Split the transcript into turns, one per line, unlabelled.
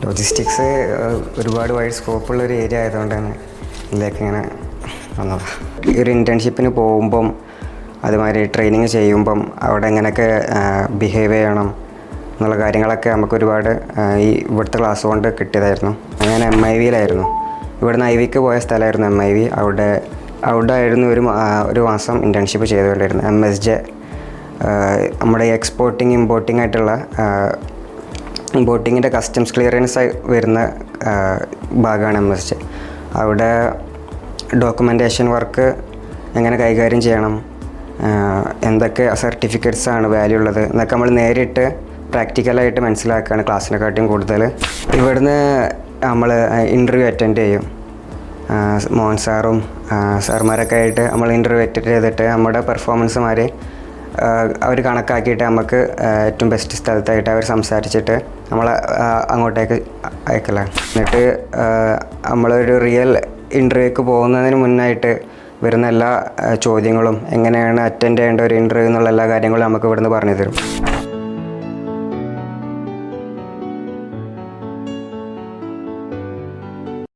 Logistics ഒരുപാട് wide സ്കോപ്പുള്ളൊരു area ആയതുകൊണ്ടാണ് ഇതിലേക്ക് ഇങ്ങനെ വന്നത്. ഈ ഒരു ഇൻറ്റേൺഷിപ്പിന് പോകുമ്പം അതുമാതിരി ട്രെയിനിങ് ചെയ്യുമ്പം അവിടെ എങ്ങനെയൊക്കെ ബിഹേവ് ചെയ്യണം എന്നുള്ള കാര്യങ്ങളൊക്കെ നമുക്ക് ഒരുപാട് ഇവിടുത്തെ ക്ലാസ് കൊണ്ട് കിട്ടിയതായിരുന്നു. ഞാൻ MIVയിലായിരുന്നു. ഇവിടുന്ന് IVക്ക് പോയ സ്ഥലമായിരുന്നു MIV. അവിടെ ആയിരുന്നു ഒരു മാസം ഇൻറ്റേൺഷിപ്പ് ചെയ്തുകൊണ്ടിരുന്നത്. MSJ നമ്മുടെ എക്സ്പോർട്ടിങ് ഇമ്പോർട്ടിങ് ആയിട്ടുള്ള ഇമ്പോർട്ടിങ്ങിൻ്റെ കസ്റ്റംസ് ക്ലിയറൻസ് വരുന്ന ഭാഗമാണ് MSJ. അവിടെ ഡോക്യുമെൻറ്റേഷൻ വർക്ക് എങ്ങനെ കൈകാര്യം ചെയ്യണം, എന്തൊക്കെ സർട്ടിഫിക്കറ്റ്സാണ് വാല്യൂ ഉള്ളത് എന്നൊക്കെ നമ്മൾ നേരിട്ട് പ്രാക്ടിക്കലായിട്ട് മനസ്സിലാക്കുകയാണ് ക്ലാസ്സിനെക്കാട്ടിയും കൂടുതൽ. ഇവിടുന്ന് നമ്മൾ ഇൻ്റർവ്യൂ അറ്റൻഡ് ചെയ്യും. മോഹൻ സാറും സാർമാരൊക്കെ ആയിട്ട് നമ്മൾ ഇൻ്റർവ്യൂ അറ്റൻഡ് ചെയ്തിട്ട് നമ്മുടെ പെർഫോമൻസുമാർ അവർ കണക്കാക്കിയിട്ട് നമുക്ക് ഏറ്റവും ബെസ്റ്റ് സ്ഥലത്തായിട്ട് അവർ സംസാരിച്ചിട്ട് നമ്മളെ അങ്ങോട്ടേക്ക് അയക്കലാണ്. എന്നിട്ട് നമ്മളൊരു റിയൽ ഇൻ്റർവ്യൂക്ക് പോകുന്നതിന് മുന്നായിട്ട് വരുന്ന എല്ലാ ചോദ്യങ്ങളും എങ്ങനെയാണ് അറ്റൻഡ് ചെയ്യേണ്ട ഒരു ഇൻ്റർവ്യൂ എന്നുള്ള എല്ലാ കാര്യങ്ങളും നമുക്ക് ഇവിടുന്ന് പറഞ്ഞു തരും.